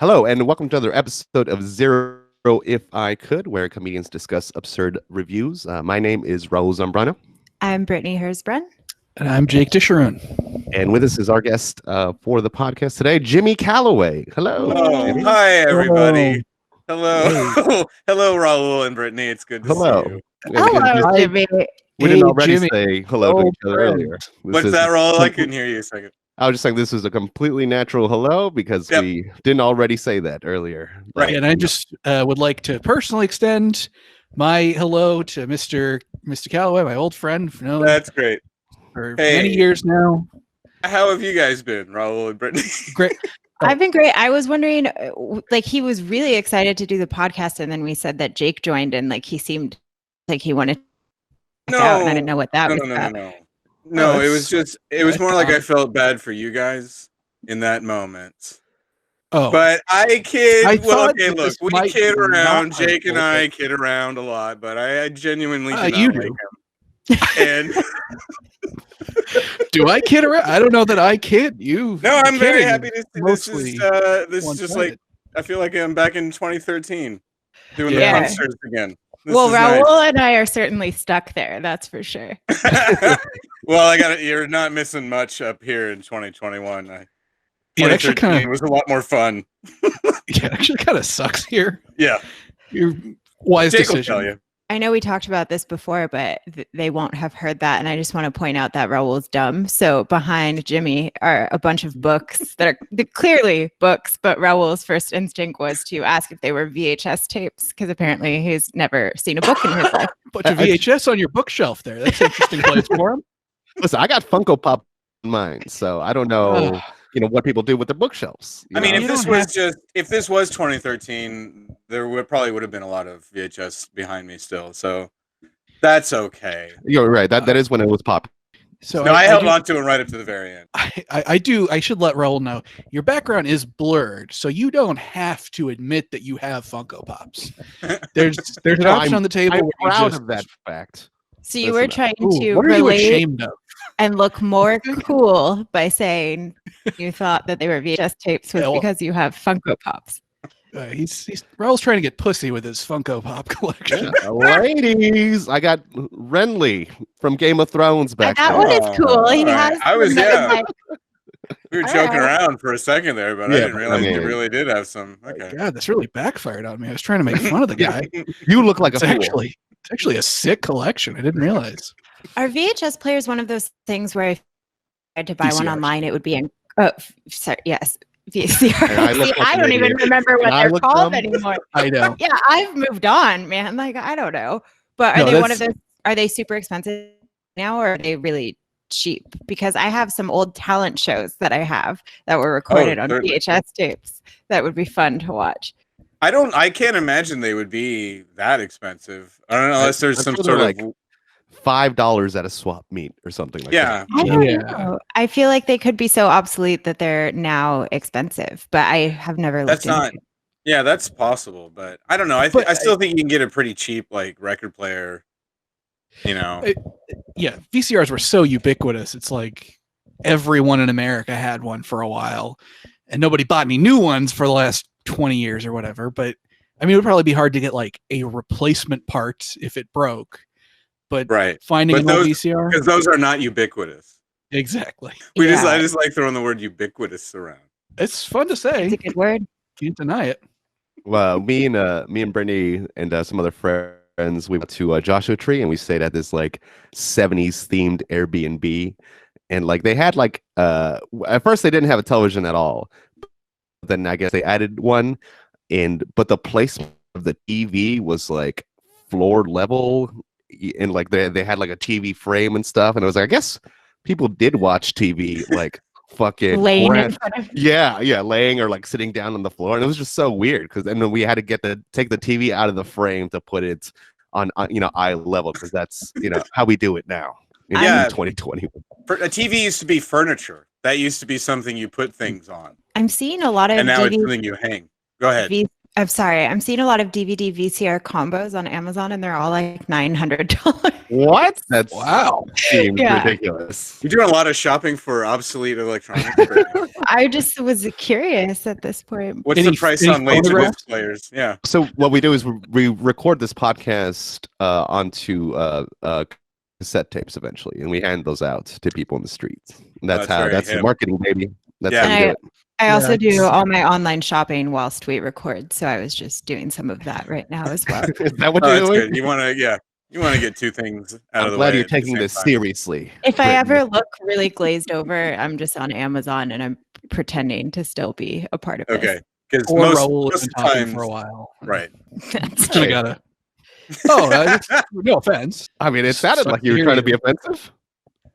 Hello, and welcome to another episode of Zero If I Could, where comedians discuss absurd reviews. My name is Raul Zambrano. I'm Brittany Hersbrun. And I'm Jake Disharoon. And with us is our guest for the podcast today, Jimmy Callaway. Hello. Oh, hi, everybody. Hello. Hello, Raul and Brittany. It's good to see you. Hello, Jimmy. We didn't already Jimmy. say hello to each other earlier. What's that, Raul? I couldn't hear you a second. I was just saying this is a completely natural hello because we didn't already say that earlier. Right. And I just would like to personally extend my hello to Mr. Callaway, my old friend. That's great. For many years now. How have you guys been, Raul and Brittany? Great. I've been great. I was wondering, like, he was really excited to do the podcast, and then we said that Jake joined, and like he seemed like he wanted to out, and I didn't know what that was about. No, it was more like I felt bad for you guys in that moment. Oh, but I kid. Well, okay, that look, this we might kid around. not Jake and I unfold. kid around a lot, but I genuinely do not you like do. him. And do I kid around? I don't know that I kid you. no, I'm very Kidding happy to see mostly this is just like one-sided. I feel like I'm back in 2013 doing the Yeah. punsters again. This Well, is Raul and I are certainly stuck there. That's for sure. nice. Well, I got it. You're not missing much up here in 2021. Yeah, it actually 2013 was a lot more fun. Yeah, it actually kind of sucks here. Yeah, Your wise Jake will decision. tell you. I know we talked about this before, but they won't have heard that. And I just want to point out that Raul's dumb. So behind Jimmy are a bunch of books that are clearly books, but Raul's first instinct was to ask if they were VHS tapes, because apparently he's never seen a book in his life. Bunch of VHS on your bookshelf there. That's an interesting place for him. Listen, I got Funko Pop in mine, so I don't know, what people do with the bookshelves. I mean, know? if this was 2013, there would have been a lot of VHS behind me still. So that's okay. You're right. That is when it was popular. So No, I held on to it right up to the very end. I should let Raul know your background is blurred, so you don't have to admit that you have Funko Pops. There's an option on the table. I'm where you proud just- of that fact. So you were trying Ooh, to what are you relate ashamed of? and look more cool by saying you thought that they were VHS tapes was Yeah, well- because you have Funko Pops. Raul's trying to get pussy with his Funko Pop collection. Ladies, I got Renly from Game of Thrones back That there. one is cool. He All right. has I was- some that yeah. is like, We were All joking right. around for a second there, but I Yeah, didn't realize I you mean- really did have some. Okay. God, this really backfired on me. I was trying to make fun of the guy. You look like a It's fool. actually a sick collection. I didn't realize. Are VHS players one of those things where if I had to buy one VCRs. online, it would be in? Oh, sorry, yes, VCR. I look See, like I an don't even idiot. remember what I they're look called dumb. anymore. I know. Yeah, I've moved on, man. Like I don't know, but are No, they one of that's- those? Are they super expensive now, or are they really cheap? Because I have some old talent shows that I have that were recorded on certainly. VHS tapes that would be fun to watch. I can't imagine they would be that expensive. I don't know unless there's I'm some sure sort they're of like $5 at a swap meet or something like yeah. I don't Yeah. know. I feel like they could be so obsolete that they're now expensive, but I have never That's looked not. into it. Yeah, that's possible, but I don't know. I still think you can get a pretty cheap like record player. You know, Yeah, VCRs were so ubiquitous. It's like everyone in America had one for a while, and nobody bought any new ones for the last 20 years or whatever. But I mean, it would probably be hard to get like a replacement part if it broke. But right? finding But an old those- VCR, Because those are not ubiquitous. exactly. I Yeah. just like throwing the word ubiquitous around. It's fun to say. It's a good word. Can't deny it. Well, me and Brittany and some other friends, we went to Joshua Tree and we stayed at this like 70s themed Airbnb, and like they had like at first they didn't have a television at all. Then I guess they added one, but the placement of the TV was like floor level, and like they had like a TV frame and stuff, and I was like, I guess people did watch TV like fucking Laying in grand- front of yeah, laying or like sitting down on the floor, and it was just so weird because then we had to take the TV out of the frame to put it on eye level, because that's how we do it now in Yeah. 2020. A TV used to be furniture. That used to be something you put things on, I'm seeing a lot of and now it's DV something you hang. Go ahead. I'm sorry. I'm seeing a lot of DVD VCR combos on Amazon, and they're all like $900. What? That's Wow. seems Yeah. ridiculous. You're doing a lot of shopping for obsolete electronics. I just was curious at this point. What's the price any on Laserdisc photographs? players? Yeah. So what we do is we record this podcast onto cassette tapes eventually, and we hand those out to people in the streets. And that's That's how very that's the hip. marketing, baby. That's Yeah. how you do it. I also Yeah, do all my online shopping whilst we record, so I was just doing some of that right now as well. Is that what Oh, you're that's doing? good. You want to get two things out I'm of the glad way. you're at the taking same this time. seriously. If I Brittany. ever look really glazed over, I'm just on Amazon and I'm pretending to still be a part of Okay. this. Because Or most Raul has been talking times, for a while. right. That's Kinda true. gotta. Oh, no offense. I mean, it sounded Suck like to you were hear trying to you. be offensive.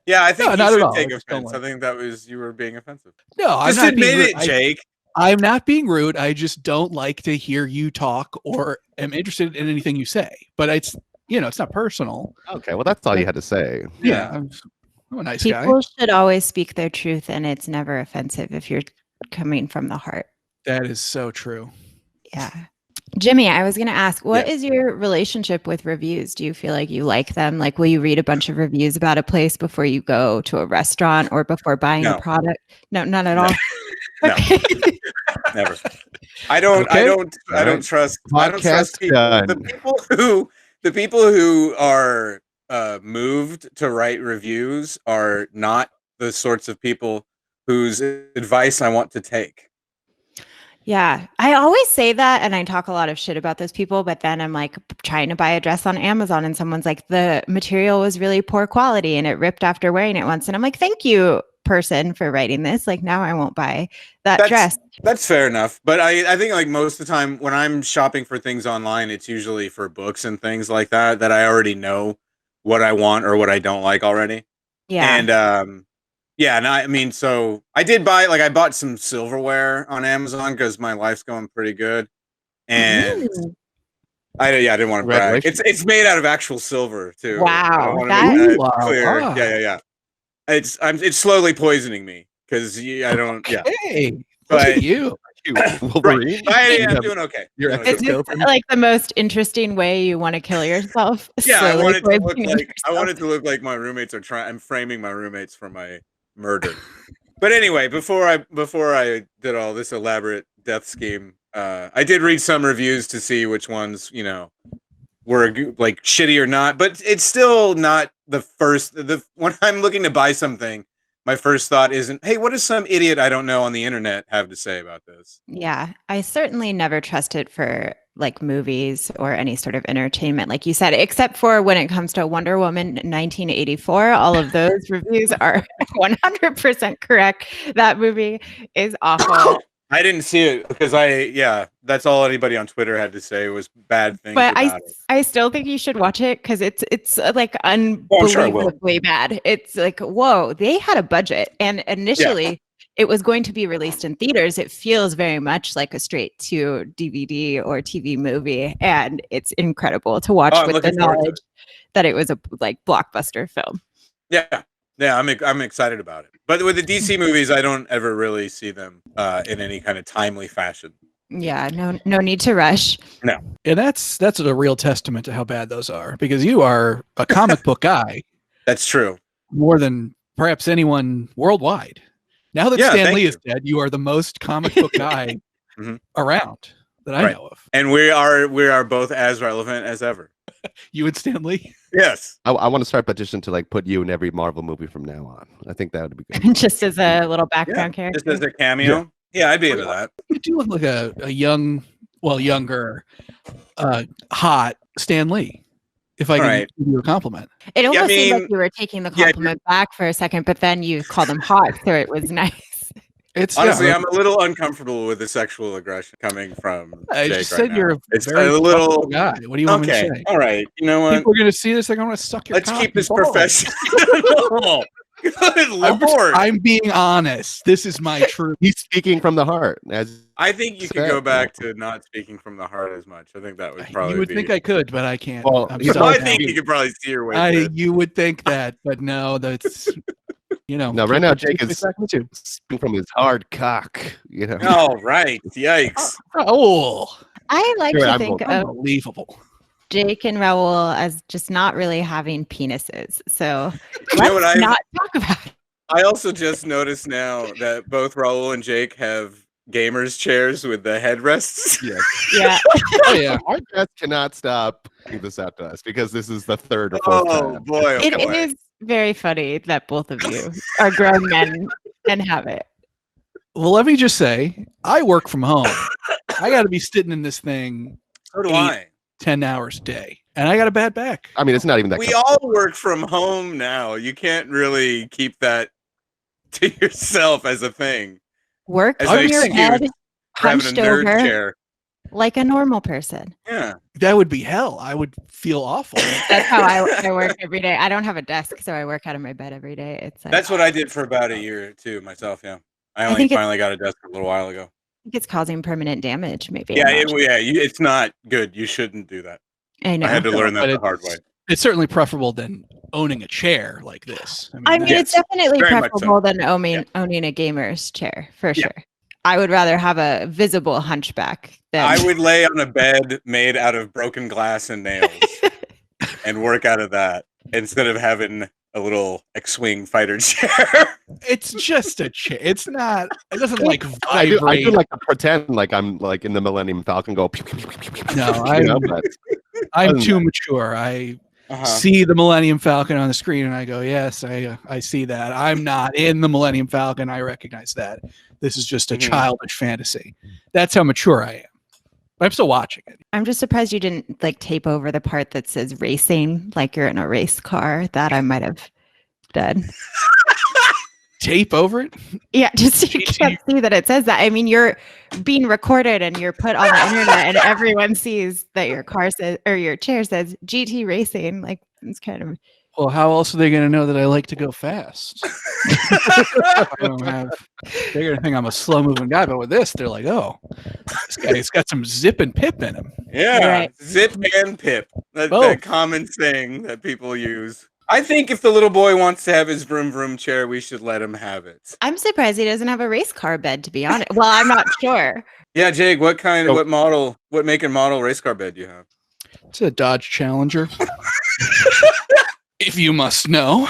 Yeah, I think No, you not at should all. take I just don't offense. like I think that was you were being offensive. No, I'm Just not being admit rude. it, Jake. I'm not being rude. I just don't like to hear you talk or am interested in anything you say. But it's it's not personal. Okay, well, that's all you had to say. Yeah, I'm a nice guy. People should always speak their truth, and it's never offensive if you're coming from the heart. That is so true. Yeah. Jimmy, I was going to ask, what Yeah. is your relationship with reviews? Do you feel like you like them? Like, will you read a bunch of reviews about a place before you go to a restaurant or before buying No. a product? No, none at No. all. No. Okay. Never. I don't Alright. trust Podcast people. done. The people who are moved to write reviews are not the sorts of people whose advice I want to take. Yeah, I always say that, and I talk a lot of shit about those people, but then I'm like trying to buy a dress on Amazon, and someone's like, the material was really poor quality and it ripped after wearing it once. And I'm like, thank you, person, for writing this. Like, now I won't buy that dress. That's fair enough. But I think like most of the time when I'm shopping for things online, it's usually for books and things like that I already know what I want or what I don't like already. Yeah. And yeah, and I mean, so I did I bought some silverware on Amazon because my life's going pretty good. And Ooh. I didn't want to brag. Congratulations. It's made out of actual silver too. Wow, I wanna that- make Wow. clear. Wow. Yeah. It's slowly poisoning me because I don't. Yeah, Hey, look but at you. You, Wolverine. I'm doing okay. You're Doing okay. Is this like the most interesting way you want to kill yourself? Yeah, I Slowly wanted to look poisoning like yourself? my roommates are trying. I'm framing my roommates for my murder. But anyway, before I did all this elaborate death scheme, I did read some reviews to see which ones were like shitty or not. But it's still not the first. When I'm looking to buy something, my first thought isn't, hey, what does some idiot I don't know on the internet have to say about this? Yeah, I certainly never trust it for like movies or any sort of entertainment, like you said, except for when it comes to Wonder Woman 1984. All of those reviews are 100% correct. That movie is awful. I didn't see it because that's all anybody on Twitter had to say was bad things But about it. I still think you should watch it because it's like I'm sure I will. unbelievably bad. It's like, whoa, they had a budget, and initially it was going to be released in theaters. It feels very much like a straight to DVD or TV movie, and it's incredible to watch I'm with the looking forward to knowledge that it was a like blockbuster film. Yeah, I'm excited about it. But with the DC movies, I don't ever really see them in any kind of timely fashion. Yeah, no need to rush. And that's a real testament to how bad those are, because you are a comic book guy That's true. more than perhaps anyone worldwide. Now that Yeah, Stan thank Lee you. is dead, you are the most comic book guy Mhm. around that I Right. know of. And we are both as relevant as ever. You and Stan Lee. Yes. I want to start a petition to like put you in every Marvel movie from now on. I think that would be good. Just as a little background character. Just as a cameo. Yeah, I'd be into that. You do look like a younger, hot Stan Lee. If I can Right. give you a compliment. It almost seemed mean, like you were taking the yeah, compliment back for a second, but then you called him hot, so it was nice. It's Honestly, yeah, I'm a little uncomfortable with the sexual aggression coming from I Jake just right said now. you're a It's very a little thoughtful guy. What do you want me okay. to say? All right. You know what? People are gonna see this. They're gonna suck your. Let's cock keep this and balls. professional. Good Lord. I'm being honest. This is my truth. He's speaking from the heart. As I think you could go back to not speaking from the heart as much. I think that would probably You would be. think I could, but I can't. Well, I'm you know, sorry. I think you could probably see your way through. You would think that, but no, that's no, right now Jake is exactly too. speaking from his hard cock. You know. Oh, right. Yikes. Oh, I like Sure, to I'm think both. of Unbelievable. Jake and Raul as just not really having penises. So You know what let's not talk about it. I also just noticed now that both Raul and Jake have gamers chairs with the headrests. Yes. Yeah. Oh yeah. Our guests cannot stop pointing this out to us because this is the third or fourth Oh time. boy, oh It boy. is very funny that both of you are grown men and have it. Well, let me just say, I work from home. I got to be sitting in this thing So do 8, I. 10 hours a day, and I got a bad back. I mean, it's not even that. We all work from home now. You can't really keep that to yourself as a thing. Work As on an your excuse head, for having a hunched nerd over chair. like a normal person. Yeah. That would be hell. I would feel awful. That's how I work every day. I don't have a desk, so I work out of my bed every day. It's like, That's what I did for about a year too myself, yeah. I only think finally got a desk a little while ago. I think it's causing permanent damage. Maybe. Yeah, I'm not sure. it's not good. You shouldn't do that. I know. I had to learn that But the hard way. It's certainly preferable than owning a chair like this. I mean, that- it's definitely very much so. preferable than owning a gamer's chair for Yeah. sure. I would rather have a visible hunchback than I would lay on a bed made out of broken glass and nails and work out of that instead of having a little X-wing fighter chair. it's just a chair. It's not. It doesn't like I vibrate. do like to pretend like I'm like in the Millennium Falcon. Go. Pew, pew, pew, pew, pew, pew, No, you I'm- know, but I'm other too than mature. I Uh-huh. see the Millennium Falcon on the screen, and I go, "Yes, I see that." I'm not in the Millennium Falcon. I recognize that. This is just a Mhm. childish fantasy. That's how mature I am. But I'm still watching it. I'm just surprised you didn't like tape over the part that says racing, like you're in a race car. That I might have done. Tape over it. Yeah, just so you can't see that it says that. I mean, you're being recorded and you're put on the internet, and everyone sees that your car says or your chair says GT Racing. Like it's kind of Well, how else are they going to know that I like to go fast? I don't have. They're going to think I'm a slow moving guy, but with this, they're like, "Oh, this guy's got some zip and pip in him." Yeah, Right. zip and pip. That's Both. that common saying that people use. I think if the little boy wants to have his vroom vroom chair, we should let him have it. I'm surprised he doesn't have a race car bed, to be honest. Well, I'm not sure. Yeah, Jake, what So- model, what make and model race car bed do you have? It's a Dodge Challenger. If you must know.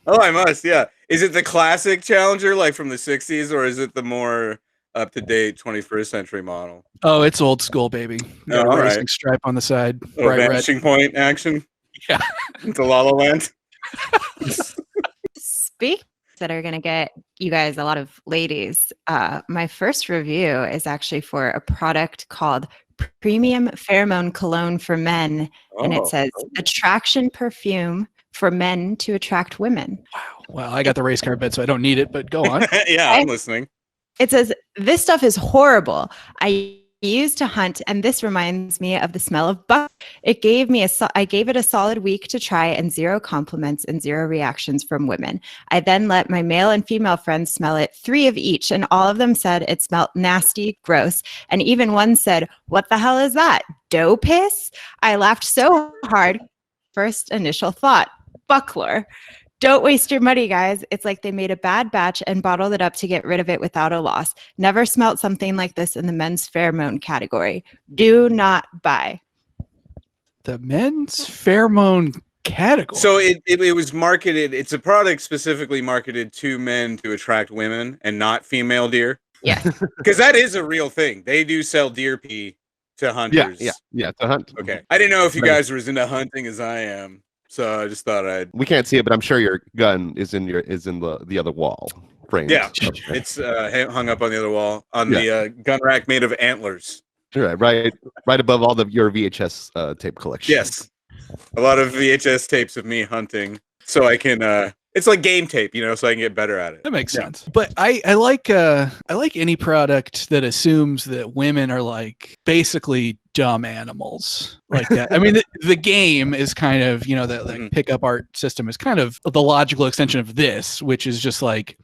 Oh, I must, yeah. Is it the classic Challenger, like from the 60s, or is it the more up-to-date 21st century model? Oh, it's old school, baby. Got Oh, a all racing right. stripe on the side. Little Bright red. vanishing point action? Yeah. Into La La Land? Speak that are going to get you guys a lot of ladies. My first review is actually for a product called Premium Pheromone Cologne for Men. And it Oh. says attraction perfume for men to attract women. Wow. Well, I got the race car bed, so I don't need it, but go on. Yeah, I'm listening. It says, this stuff is horrible. I used to hunt, and this reminds me of the smell of buck. I gave it a solid week to try, and 0 compliments and 0 reactions from women. I then let my male and female friends smell it, 3 of each, and all of them said it smelled nasty, gross, and even one said, "What the hell is that? Doe piss?" I laughed so hard. First initial thought, buckler. Don't waste your money, guys. It's like they made a bad batch and bottled it up to get rid of it without a loss. Never smelt something like this in the men's pheromone category. Do not buy. The men's pheromone category. So it was marketed, it's a product specifically marketed to men to attract women and not female deer. Yeah. Because that is a real thing. They do sell deer pee to yeah, hunters. yeah, to hunt. Okay. I didn't know if you Right. guys were as into hunting as I am. So I just thought I'd. We can't see it, but I'm sure your gun is in the other wall frame. Yeah. It's hung up on the other wall on the gun rack made of antlers. right above all of your VHS tape collection. Yes. A lot of VHS tapes of me hunting. So I can it's like game tape, so I can get better at it. That makes sense. But I like any product that assumes that women are like basically dumb animals like that. I mean, the game is kind of, that like pickup art system is kind of the logical extension of this, which is just like,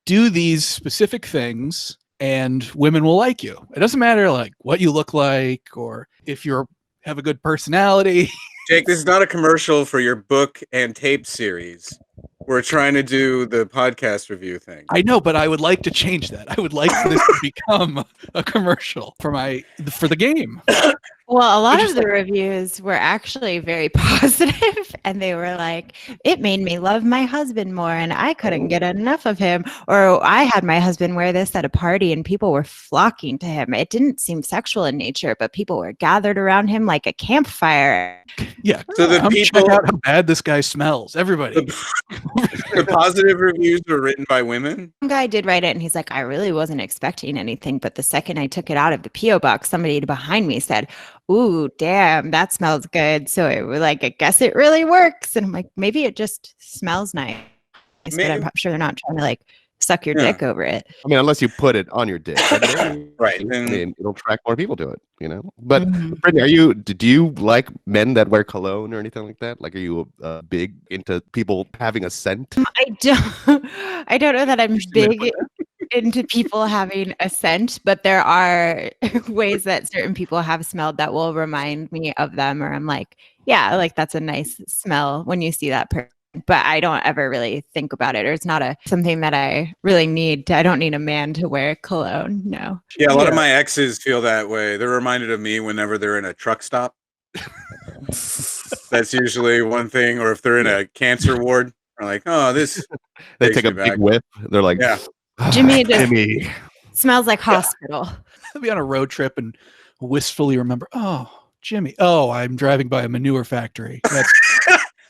do these specific things and women will like you. It doesn't matter like what you look like or if you have a good personality. Jake, this is not a commercial for your book and tape series. We're trying to do the podcast review thing. I know, but I would like to change that. I would like for this to become a commercial for the game. Well, a lot just of the reviews were actually very positive, and they were like, it made me love my husband more, and I couldn't get enough of him. Or I had my husband wear this at a party, and people were flocking to him. It didn't seem sexual in nature, but people were gathered around him like a campfire. Yeah. So the Come people, check out how bad this guy smells. Everybody. the positive reviews were written by women. One guy did write it, and he's like, I really wasn't expecting anything, but the second I took it out of the P.O. box, somebody behind me said, ooh, damn, that smells good. So it was like, I guess it really works. And I'm like, maybe it just smells nice. But I'm sure they're not trying to like suck your dick over it. I mean, unless you put it on your dick. Right. I mean, it'll attract more people to it, you know? But Brittany, do you like men that wear cologne or anything like that? Like, are you big into people having a scent? I don't know that I'm big into people having a scent, but there are ways that certain people have smelled that will remind me of them, or I'm like, yeah, like that's a nice smell when you see that person. But I don't ever really think about it, or it's not something that I really need. I don't need a man to wear cologne. No. Yeah, a lot of my exes feel that way. They're reminded of me whenever they're in a truck stop. That's usually one thing. Or if they're in a cancer ward, they're like, oh, this. They take a big whiff. They're like, yeah. Jimmy smells like hospital. I'll be on a road trip and wistfully remember, oh, Jimmy. Oh, I'm driving by a manure factory. That's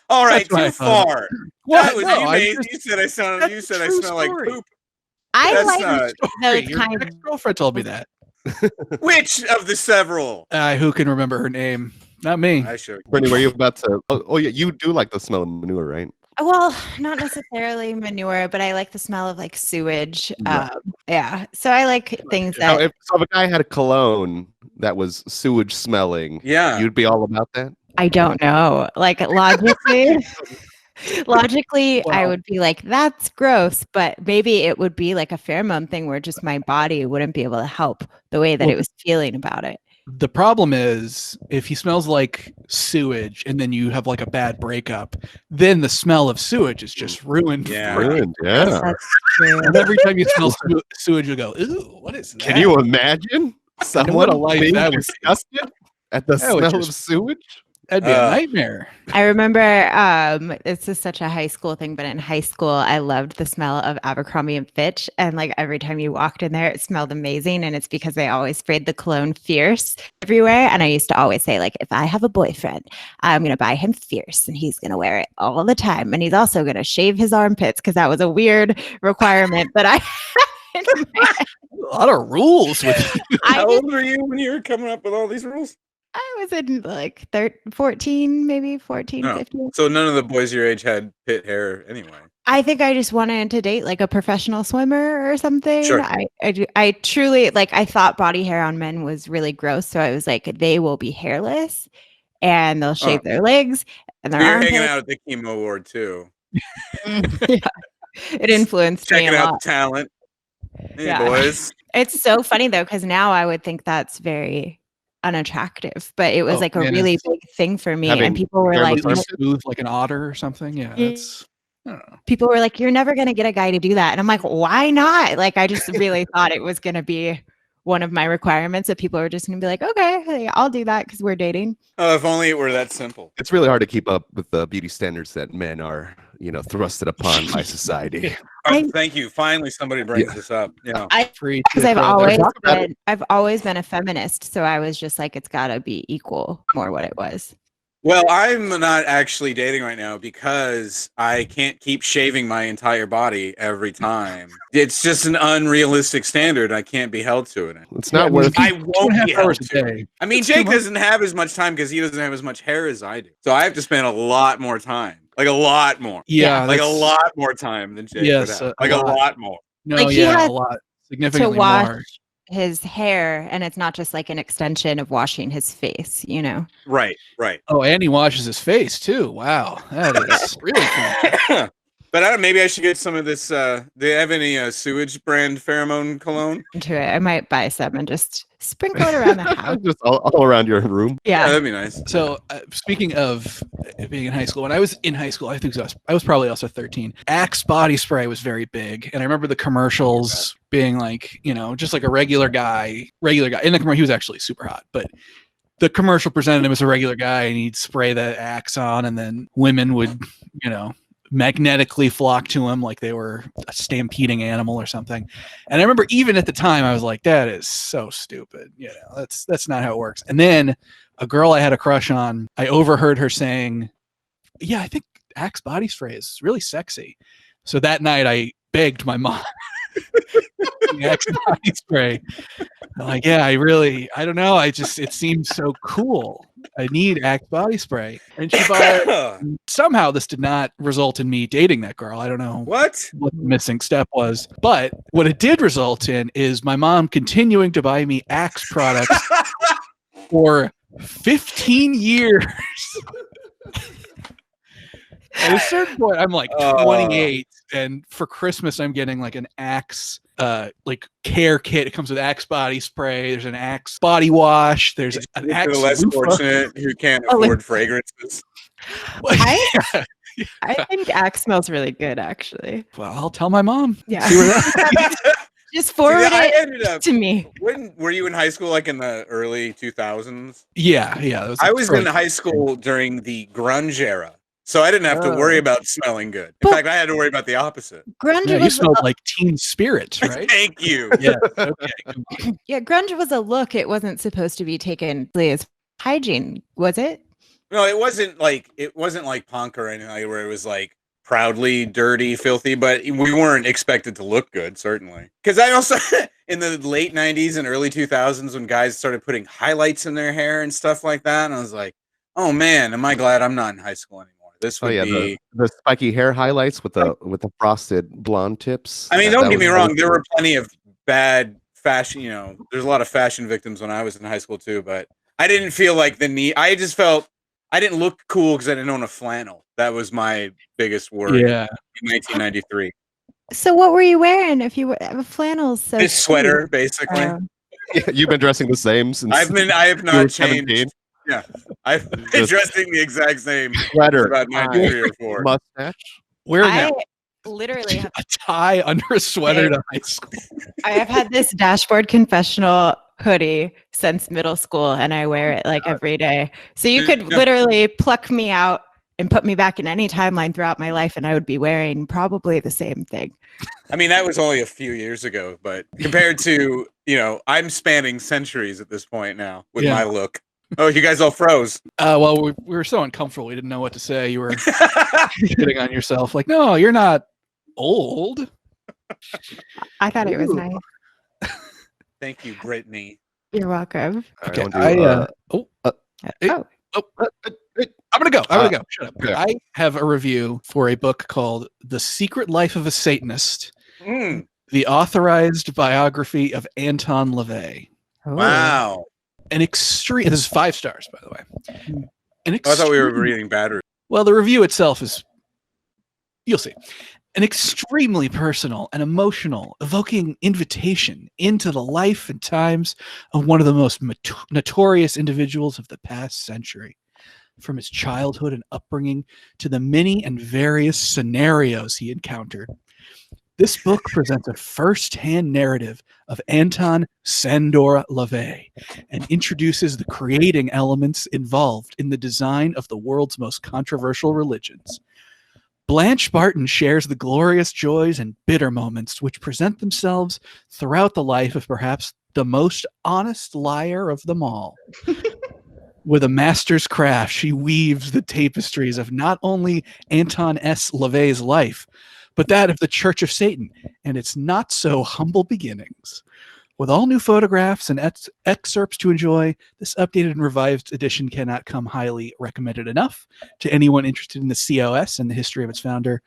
all right, too far. What? Was, no, you said I smell like poop. I like those Your kind of ex-girlfriend told me that. Which of the several? Who can remember her name? Not me. I should. Brittany, were you about to? Oh, yeah, you do like the smell of manure, right? Well, not necessarily manure, but I like the smell of like sewage. Yeah. So I like things that. Now, if a guy had a cologne that was sewage smelling, you'd be all about that. I don't know. Like logically, I would be like, that's gross. But maybe it would be like a pheromone thing where just my body wouldn't be able to help the way that it was feeling about it. The problem is if he smells like sewage and then you have like a bad breakup, then the smell of sewage is just ruined. Yeah. Ruined, yeah. That's true. And every time you smell sewage, you go, ooh, what is that? Can you imagine someone being disgusted at the smell of sewage? That'd be a nightmare. I remember this is such a high school thing, but in high school, I loved the smell of Abercrombie and Fitch. And like every time you walked in there, it smelled amazing. And it's because they always sprayed the cologne Fierce everywhere. And I used to always say, like, if I have a boyfriend, I'm going to buy him Fierce and he's going to wear it all the time. And he's also going to shave his armpits because that was a weird requirement that I had. A lot of rules with you. How old were you when you were coming up with all these rules? I was in like 14, maybe 14, 15. So none of the boys your age had pit hair anyway. I think I just wanted to date like a professional swimmer or something. Sure. I truly like, I thought body hair on men was really gross. So I was like, they will be hairless and they'll shave their legs and their armpits. You're hanging out at the chemo ward too. Yeah. It influenced me a Checking out lot. talent. Hey, boys. It's so funny though, because now I would think that's very unattractive, but it was like a really big thing for me. And people were like, smooth like an otter or something. Yeah. That's, people were like, you're never going to get a guy to do that. And I'm like, why not? Like, I just really thought it was going to be one of my requirements that people were just going to be like, okay, I'll do that because we're dating. Oh, if only it were that simple. It's really hard to keep up with the beauty standards that men are, thrusted upon by society. Thank you. Finally, somebody brings this up. Yeah, because I've always been a feminist, so I was just like, it's got to be equal, more what it was. Well, I'm not actually dating right now because I can't keep shaving my entire body every time. It's just an unrealistic standard. I can't be held to it. It's not worth it. I won't be held to it. I mean, Jake doesn't have as much time because he doesn't have as much hair as I do. So I have to spend a lot more time. Like a lot more. Yeah. Like a lot more time than Jake. Yes. Like a lot more. No, like he had a lot. Significantly to wash more. his hair, and it's not just like an extension of washing his face, Right. Oh, and he washes his face too. Wow, that is really cool. But I don't. Maybe I should get some of this. Do they have any sewage brand pheromone cologne? Into it. I might buy some and just sprinkle it around the house. Just all around your room. Yeah, Yeah. that'd be nice. So speaking of being in high school, when I was in high school, I think I was probably also 13. Axe body spray was very big, and I remember the commercials being like, just like a regular guy. In the commercial, he was actually super hot, but the commercial presented him as a regular guy, and he'd spray the axe on, and then women would, magnetically flock to him like they were a stampeding animal or something. And I remember even at the time I was like, that is so stupid. That's not how it works. And then a girl I had a crush on, I overheard her saying, yeah, I think Axe body spray is really sexy. So that night I begged my mom Axe body spray. I'm like, yeah, I don't know. It seems so cool. I need Axe body spray. And she bought it. Somehow this did not result in me dating that girl. I don't know what the missing step was. But what it did result in is my mom continuing to buy me Axe products for 15 years. At a certain point, I'm like 28, and for Christmas, I'm getting like an Axe care kit. It comes with Axe body spray. There's an Axe body wash. There's an Axe. For the less loofah. fortunate who can't afford fragrances. I think Axe smells really good, actually. Well, I'll tell my mom. Yeah. See where that Just forward I it ended up, to me. When were you in high school? Like in the early 2000s? Yeah. I was in high school during the grunge era. So I didn't have to worry about smelling good. In fact, I had to worry about the opposite. Grunge you was smelled like Teen Spirit, right? Thank you. Yeah. Okay. yeah, grunge was a look. It wasn't supposed to be taken as hygiene, was it? No, it wasn't like punk or anything like where it was like proudly dirty, filthy, but we weren't expected to look good, certainly. Because I also in the late 90s and early 2000s when guys started putting highlights in their hair and stuff like that, and I was like, oh man, am I glad I'm not in high school anymore. This would be the spiky hair highlights with the frosted blonde tips. I mean, don't get me wrong. There were plenty of bad fashion. There's a lot of fashion victims when I was in high school too. But I didn't feel like the need. I just felt I didn't look cool because I didn't own a flannel. That was my biggest worry. Yeah. In 1993. So what were you wearing? If you were flannels, so this sweater, basically. You've been dressing the same since. I have not changed. 17. Yeah, I've been dressing the exact same sweater, about 93 or 4. Mustache. Wearing literally have a tie under a sweater to high school. I have had this dashboard confessional hoodie since middle school, and I wear it like every day. So you could literally pluck me out and put me back in any timeline throughout my life, and I would be wearing probably the same thing. I mean, that was only a few years ago, but compared to, I'm spanning centuries at this point now with my look. Oh, you guys all froze. Well, we were so uncomfortable. We didn't know what to say. You were shitting on yourself. Like, no, you're not old. I thought it was nice. Thank you, Brittany. You're welcome. Okay, I'm gonna go. Shut up. Okay. I have a review for a book called "The Secret Life of a Satanist," the authorized biography of Anton LaVey. Wow. This is 5 stars, by the way. I thought we were reading bad reviews. Well, the review itself is, you'll see, an extremely personal and emotional, evoking invitation into the life and times of one of the most notorious individuals of the past century. From his childhood and upbringing to the many and various scenarios he encountered. This book presents a first-hand narrative of Anton Sandor LaVey and introduces the creating elements involved in the design of the world's most controversial religions. Blanche Barton shares the glorious joys and bitter moments which present themselves throughout the life of perhaps the most honest liar of them all. With a master's craft, she weaves the tapestries of not only Anton S. LaVey's life, but that of the Church of Satan and its not-so-humble beginnings. With all new photographs and excerpts to enjoy, this updated and revised edition cannot come highly recommended enough to anyone interested in the COS and the history of its founder.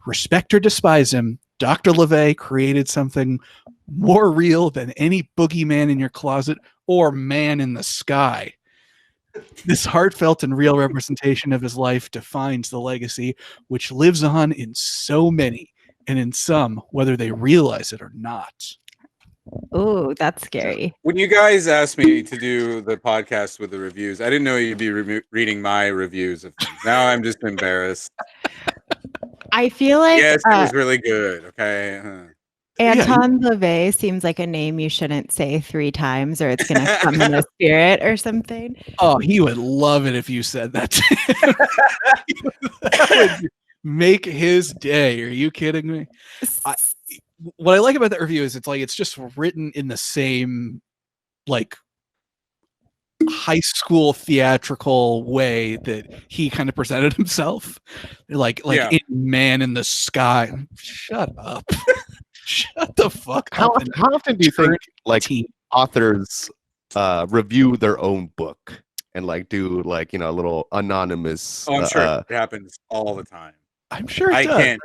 Respect or despise him, Dr. LaVey created something more real than any boogeyman in your closet or man in the sky. This heartfelt and real representation of his life defines the legacy which lives on in so many, and in some, whether they realize it or not. Oh, that's scary. When you guys asked me to do the podcast with the reviews, I didn't know you'd be reading my reviews of things. Now I'm just embarrassed. I feel like Yes, it was really good. Okay. Anton LaVey seems like a name you shouldn't say 3 times or it's going to come in a spirit or something. Oh, he would love it if you said that to him. That would make his day. Are you kidding me? What I like about that review is it's just written in the same like high school theatrical way that he kind of presented himself. Like in Man in the Sky. Shut up. Shut the fuck up. How often do you think like authors review their own book and like do like a little anonymous? Oh, I'm sure it happens all the time. I'm sure it does.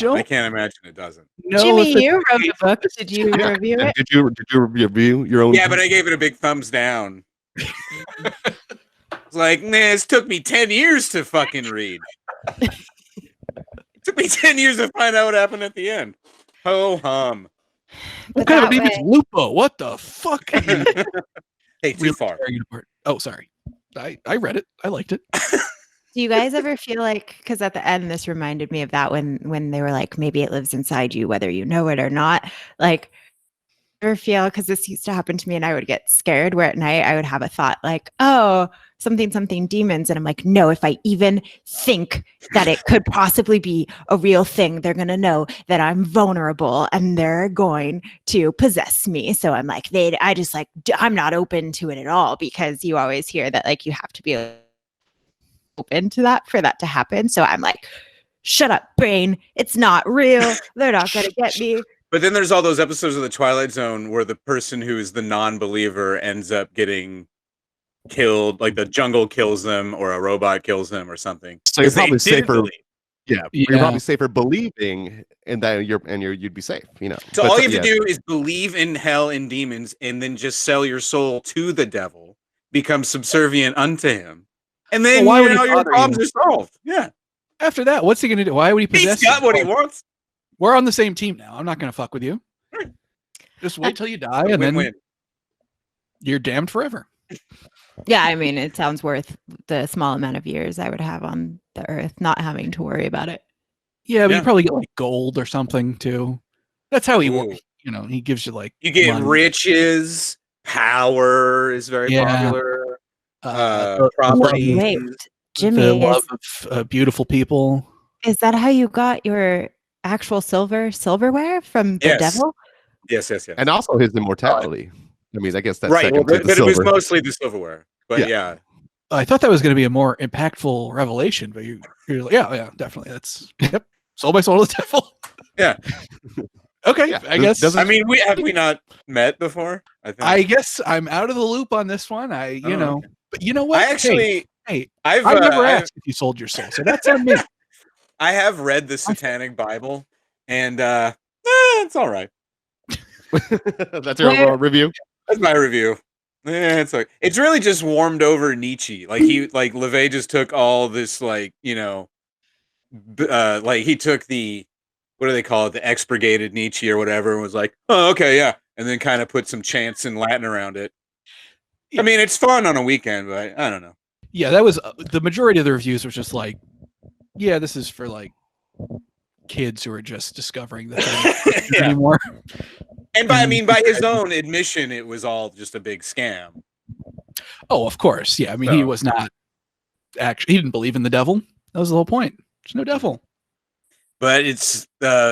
I can't imagine it doesn't. No, Jimmy, you wrote a book. Did you review it? Did you review your own? Yeah, but I gave it a big thumbs down. It's like, man, this took me 10 years to fucking read. It took me 10 years to find out what happened at the end. Ho hum. What kind of name is Lupo? What the fuck? Hey, too far. Oh, sorry. I read it. I liked it. Do you guys ever feel like, because at the end, this reminded me of that when they were like, maybe it lives inside you, whether you know it or not. Like, ever feel, because this used to happen to me and I would get scared where at night I would have a thought like, oh, something demons. And I'm like, no, if I even think that it could possibly be a real thing, they're going to know that I'm vulnerable and they're going to possess me. So I'm like, I'm not open to it at all, because you always hear that like you have to be open to that for that to happen. So I'm like, shut up, brain. It's not real. They're not going to get me. But then there's all those episodes of The Twilight Zone where the person who is the non-believer ends up getting killed, like the jungle kills them or a robot kills them or something. So you're probably safer. Yeah, you're probably safer believing in that you'd be safe. So all you have to do is believe in hell and demons, and then just sell your soul to the devil, become subservient unto him, and then your problems are solved. Yeah. After that, what's he gonna do? Why would he possess? He's got what he wants. We're on the same team now. I'm not going to fuck with you. Just wait till you die, and then you're damned forever. Yeah, I mean, it sounds worth the small amount of years I would have on the earth, not having to worry about it. Yeah, but you probably get like gold or something too. That's how he works. He gives you like you get money. Riches, power is very popular. Property. Wait, Jimmy, the love of beautiful people. Is that how you got your actual silverware from the devil? Yes. And also his immortality. I mean, I guess that's right. But it was mostly the silverware. But yeah. I thought that was going to be a more impactful revelation, but you're like, yeah, definitely. That's sold my soul to the devil. Yeah. Okay, yeah. I guess. I mean, have we not met before? I guess I'm out of the loop on this one. Okay. But you know what? I actually, I've never asked if you sold your soul, so that's on me. I have read the Satanic Bible, and it's all right. That's your overall review. That's my review. It's really just warmed over Nietzsche. Like LaVey just took all this like he took the, what do they call it, the expurgated Nietzsche or whatever, and was like, oh, okay, yeah, and then kind of put some chants in Latin around it. I mean, it's fun on a weekend, but I don't know. Yeah, that was the majority of the reviews was just like, yeah, this is for like kids who are just discovering that anymore. And by his own admission, it was all just a big scam. Oh, of course. Yeah. I mean, he was not he didn't believe in the devil. That was the whole point. There's no devil. But it's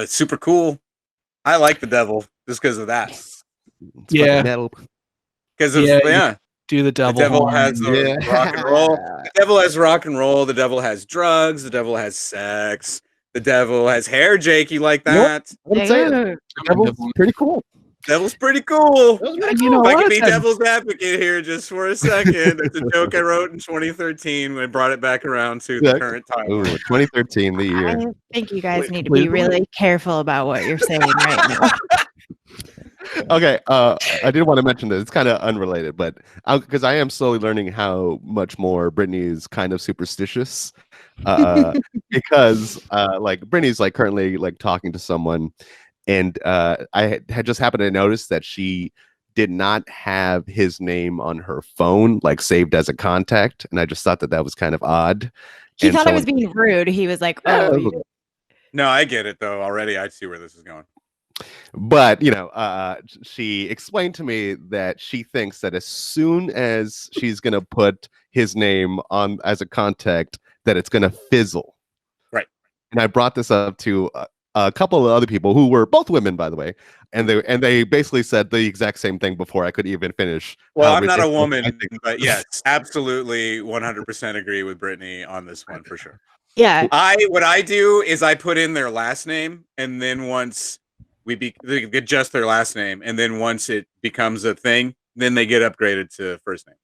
super cool. I like the devil just because of that. Because of, do the devil. The devil has rock and roll. The devil has rock and roll. The devil has drugs. The devil has sex. The devil has hair, Jake. You like that? The devil's pretty cool. Devil's pretty cool. If I can be devil's advocate here just for a second. It's a joke I wrote in 2013 when I brought it back around to the current time. 2013, the year. I think you guys need to be really careful about what you're saying right now. Okay, I did want to mention this. It's kind of unrelated, but because I am slowly learning how much more Brittany is kind of superstitious. Uh, because like Brittany's like currently like talking to someone, and had just happened to notice that she did not have his name on her phone, like saved as a contact, and I just thought that that was kind of odd. He And thought I so, was being rude. He was like, yeah, "Oh, No, I get it though. Already, I see where this is going. but she explained to me that she thinks that as soon as she's gonna put his name on as a contact, that it's gonna fizzle. Right. And I brought this up to a couple of other people who were both women, by the way, and they basically said the exact same thing before I could even finish. Well, how I'm not a ridiculous I woman, think but yes, absolutely 100% agree with Brittany on this one for sure. yeah." What I do is I put in their last name, and then once they get just their last name, and then once it becomes a thing, then they get upgraded to first name.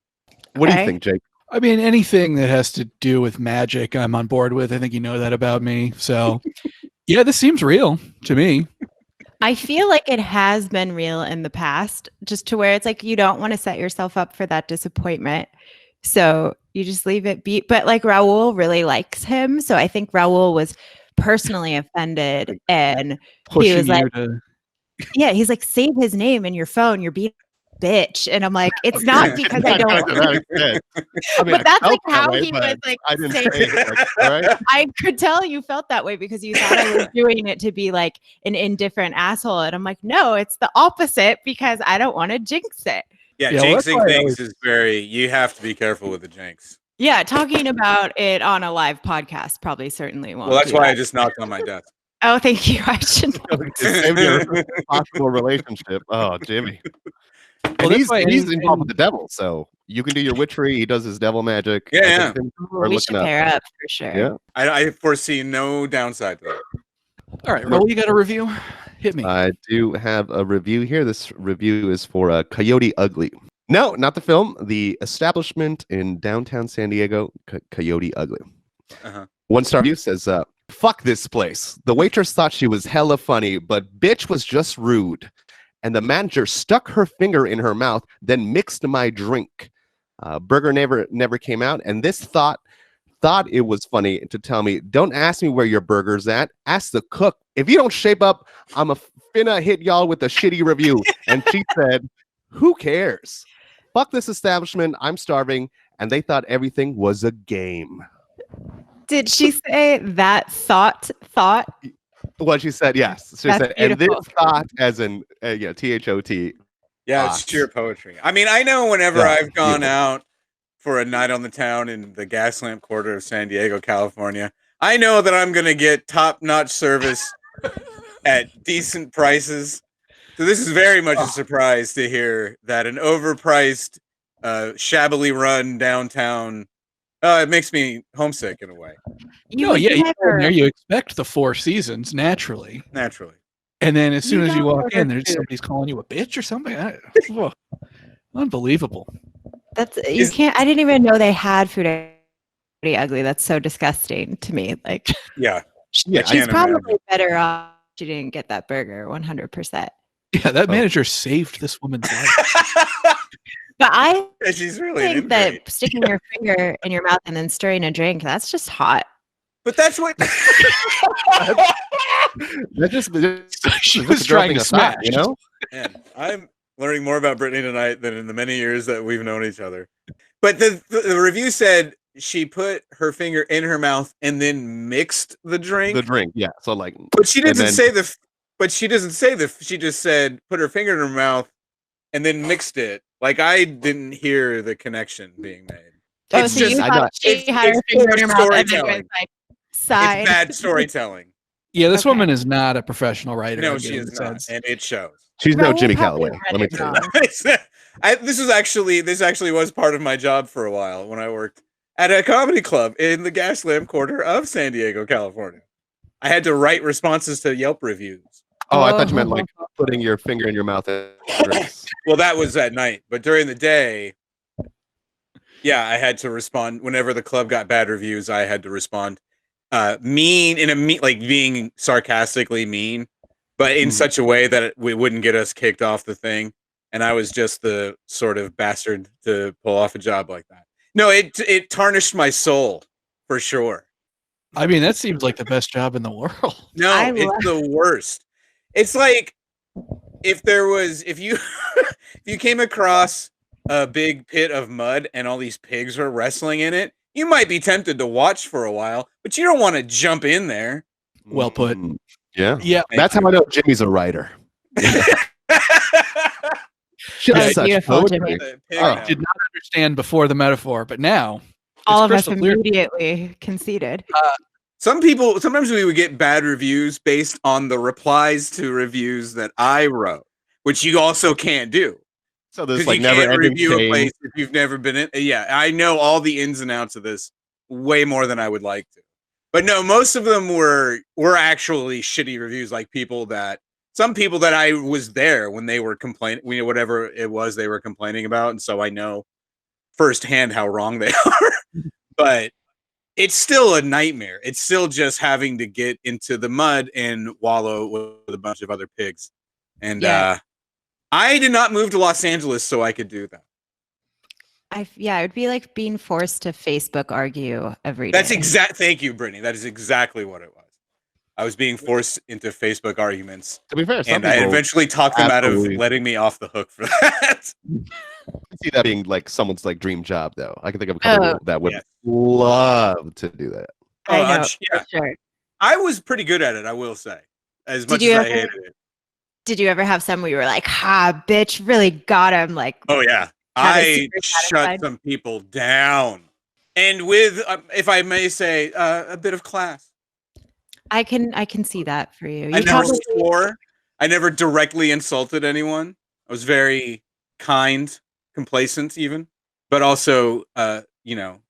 What do you Okay. think, Jake? I mean, anything that has to do with magic, I'm on board with. I think you know that about me. So, yeah, this seems real to me. I feel like it has been real in the past, just to where it's like you don't want to set yourself up for that disappointment. So you just leave it be. But like Raul really likes him. So I think Raul was personally offended and Pushing was like, you to. yeah, he's like, save his name in your phone. You're being a bitch. And I'm like, it's not because I don't. But that's like how he was like, I didn't saying- say it. Like, all right. I could tell you felt that way because you thought I was doing it to be like an indifferent asshole. And I'm like, no, it's the opposite because I don't want to jinx it. Yeah, Yeah, well, that's jinxing why I things always- is very. You have to be careful with the jinx. Yeah, talking about it on a live podcast probably certainly won't. Well, that's do why I that. just knocked on my desk. Oh, thank you. I should know. Save your possible relationship. Oh, Jimmy. Well, And that's why he's anything- involved with the devil, so you can do your witchery. He does his devil magic. Yeah, I yeah. think things are We looking should up. pair up for sure. Yeah. I foresee no downside to that. All right, Raul, you got a review? Hit me. I do have a review here. This review is for Coyote Ugly. No, not the film. The establishment in downtown San Diego, Coyote Ugly. Uh-huh. 1-star review says, fuck this place. The waitress thought she was hella funny, but bitch was just rude. And the manager stuck her finger in her mouth, then mixed my drink. Burger never came out, and this thought it was funny to tell me, don't ask me where your burger's at. Ask the cook. If you don't shape up, I'm a finna hit y'all with a shitty review. And she said, who cares? Fuck this establishment. I'm starving. And they thought everything was a game. Did she say that thought? What she said, yes. She That's said, and this beautiful. thought, as in, THOT. Yeah, it's sheer poetry. I mean, I know whenever Yeah, I've gone beautiful. out for a night on the town in the Gaslamp Quarter of San Diego, California, I know that I'm going to get top-notch service at decent prices. So this is very much a surprise to hear that an overpriced, shabbily run downtown. It makes me homesick in a way, No, yeah, you go in there, you expect the Four Seasons naturally, naturally. and then as soon You as you don't walk in, there's overdo it. somebody's calling you a bitch or something. Whoa. Unbelievable. That's you can't. I didn't even know they had food ugly. That's so disgusting to me. Like, Yeah. Yeah, I she's can't probably imagine. better off. She didn't get that burger 100%. Yeah, that Oh. manager saved this woman's life. But I She's really an think that ingrate. sticking your finger in your mouth and then stirring a drink, that's just hot. But that's what. That just She just was trying dropping to a thought, smash. you know? Man, I'm learning more about Brittany tonight than in the many years that we've known each other. But the review said she put her finger in her mouth and then mixed the drink. The drink, yeah. So like, But she doesn't then- say the. But she doesn't say the. She just said put her finger in her mouth and then mixed it. Like I didn't hear the connection being made. Oh, It's so just- you I thought know. she It's- had her it's finger in her mouth and then storytelling. was like side. It's bad storytelling. Yeah, this Okay. woman is not a professional writer. No, I she get is the not, sense. and it shows. she's no Raul Jimmy probably Callaway. read Let me it tell you. wrong. This actually was part of my job for a while when I worked at a comedy club in the Gaslamp Quarter of San Diego, California. I had to write responses to Yelp reviews. Oh, I thought you meant like putting your finger in your mouth and drinks. Well, that was at night, but during the day, yeah, I had to respond whenever the club got bad reviews. I had to respond, like being sarcastically mean, but in such a way that it wouldn't get us kicked off the thing. And I was just the sort of bastard to pull off a job like that. No, it tarnished my soul for sure. I mean, that seems like the best job in the world. No, it's the worst. It's like if you if you came across a big pit of mud and all these pigs are wrestling in it, you might be tempted to watch for a while, but you don't want to jump in there. Well put. Yeah. Yeah. That's how I know Jimmy's a writer. That was beautiful, Jimmy. I did not understand before the metaphor, but now all of us crystal clear. immediately conceded. Sometimes we would get bad reviews based on the replies to reviews that I wrote, which you also can't do. So there's Because like you never can't ending review a chain. place if you've never been in. Yeah, I know all the ins and outs of this way more than I would like to. But no, most of them were actually shitty reviews, like some people that I was there when they were complaining, whatever it was they were complaining about, and so I know firsthand how wrong they are. But it's still a nightmare. It's still just having to get into the mud and wallow with a bunch of other pigs. And I did not move to Los Angeles so I could do that. It would be like being forced to Facebook argue every day. Thank you, Brittany. That is exactly what it was. I was being forced into Facebook arguments. To be fair, and I eventually talked them out of letting me off the hook for that. I see that being like someone's like dream job, though. I can think of a couple people that would love to do that. I know, for sure. I was pretty good at it, I will say. As much as I hated it. Did you ever have some where you were like, "Ha, bitch, really got him"? Like, oh yeah, I shut some people down, and with, if I may say, a bit of class. I can see that for you. I never swore. I never directly insulted anyone. I was very kind, complacent, even, but also,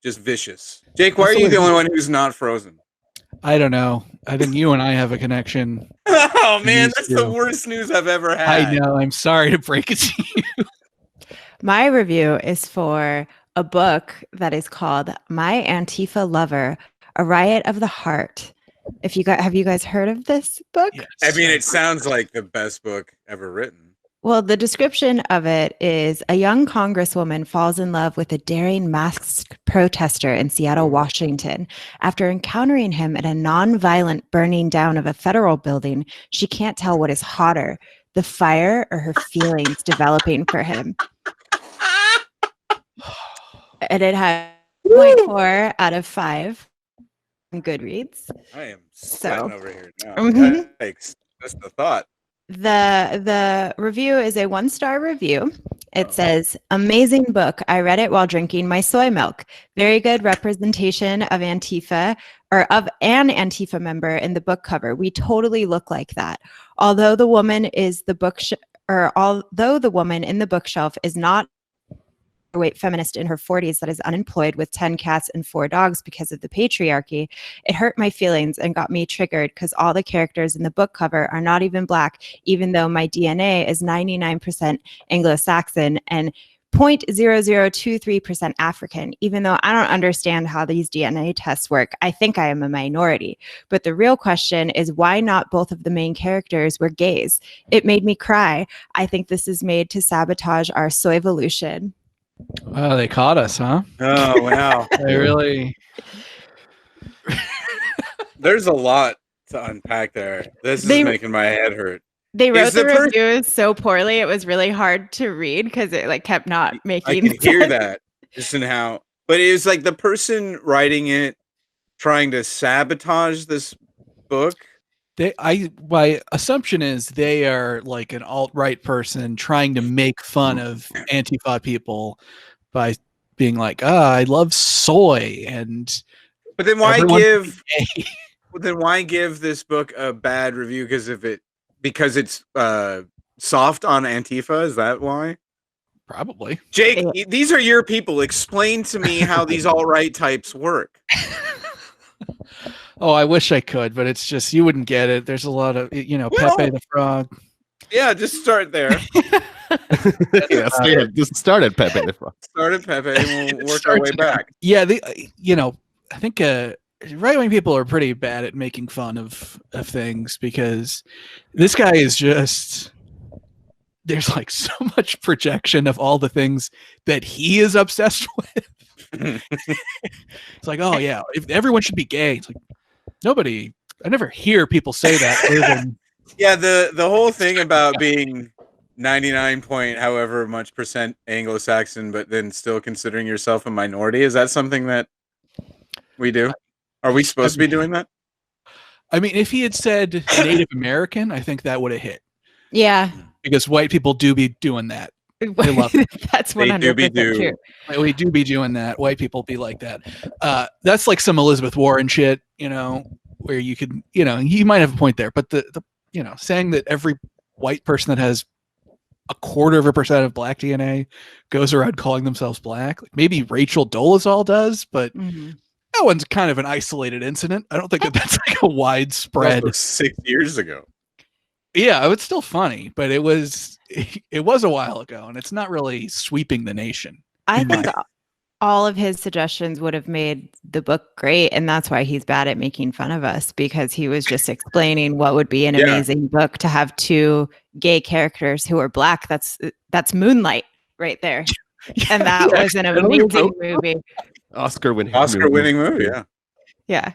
just vicious. Jake, why are you the only one who's not frozen? I don't know. I think you and I have a connection. Oh man, that's the worst news I've ever had. I know. I'm sorry to break it to you. My review is for a book that is called My Antifa Lover: A Riot of the Heart. Have you guys heard of this book? Yes. I mean, it sounds like the best book ever written. Well, the description of it is a young congresswoman falls in love with a daring masked protester in Seattle, Washington. After encountering him at a nonviolent burning down of a federal building, she can't tell what is hotter, the fire or her feelings developing for him. And it has 0.4 out of 5 on Goodreads. I am sweating over here now. Mhm. That's the thought. The review is a 1-star review. It says, amazing book. I read it while drinking my soy milk. Very good representation of Antifa or of an Antifa member in the book cover. We totally look like that. Although the woman in the bookshelf is not overweight feminist in her 40s that is unemployed with 10 cats and 4 dogs because of the patriarchy, it hurt my feelings and got me triggered because all the characters in the book cover are not even Black, even though my DNA is 99% Anglo-Saxon and 0.0023% African. Even though I don't understand how these DNA tests work, I think I am a minority. But the real question is why not both of the main characters were gays? It made me cry. I think this is made to sabotage our soy-evolution. Oh, they caught us, huh? Oh, wow. They really... There's a lot to unpack there. This is making my head hurt. They wrote the reviews so poorly, it was really hard to read because it like kept not making sense. I can hear that. Just in how... But it was like the person writing it trying to sabotage this book. My assumption is they are like an alt-right person trying to make fun of Antifa people by being like, I love soy but then why give this book a bad review because it's soft on Antifa? Is that why? Probably. Jake, these are your people. Explain to me how these alt-right types work. Oh, I wish I could, but it's just you wouldn't get it. There's a lot of Pepe the Frog. Yeah, just start there. Just start at Pepe the Frog. Start at Pepe, and we'll work our way back. Yeah, I think right-wing people are pretty bad at making fun of things, because this guy is just, there's like so much projection of all the things that he is obsessed with. It's like, oh yeah, if everyone should be gay. It's like, nobody, I never hear people say that other than, Yeah, the whole thing about being 99 point however much percent Anglo-Saxon, but then still considering yourself a minority, is that something that we do? Are we supposed to be doing that? I mean, if he had said Native American, I think that would have hit, Yeah. because white people do be doing that. They love it. That's They 100% true. We do be doing that. White people be like that. That's like some Elizabeth Warren shit, where you could, you might have a point there, but the saying that every white person that has 0.25% of black DNA goes around calling themselves black. Like maybe Rachel Dolezal does, but that one's kind of an isolated incident. I don't think that's like a widespread. 6 years ago. Yeah, it's still funny, but it was a while ago, and it's not really sweeping the nation. I think all of his suggestions would have made the book great, and that's why he's bad at making fun of us, because he was just explaining what would be an amazing book to have two gay characters who are black. That's Moonlight right there. And that was an amazing movie. Oscar-winning movie, yeah. Yeah.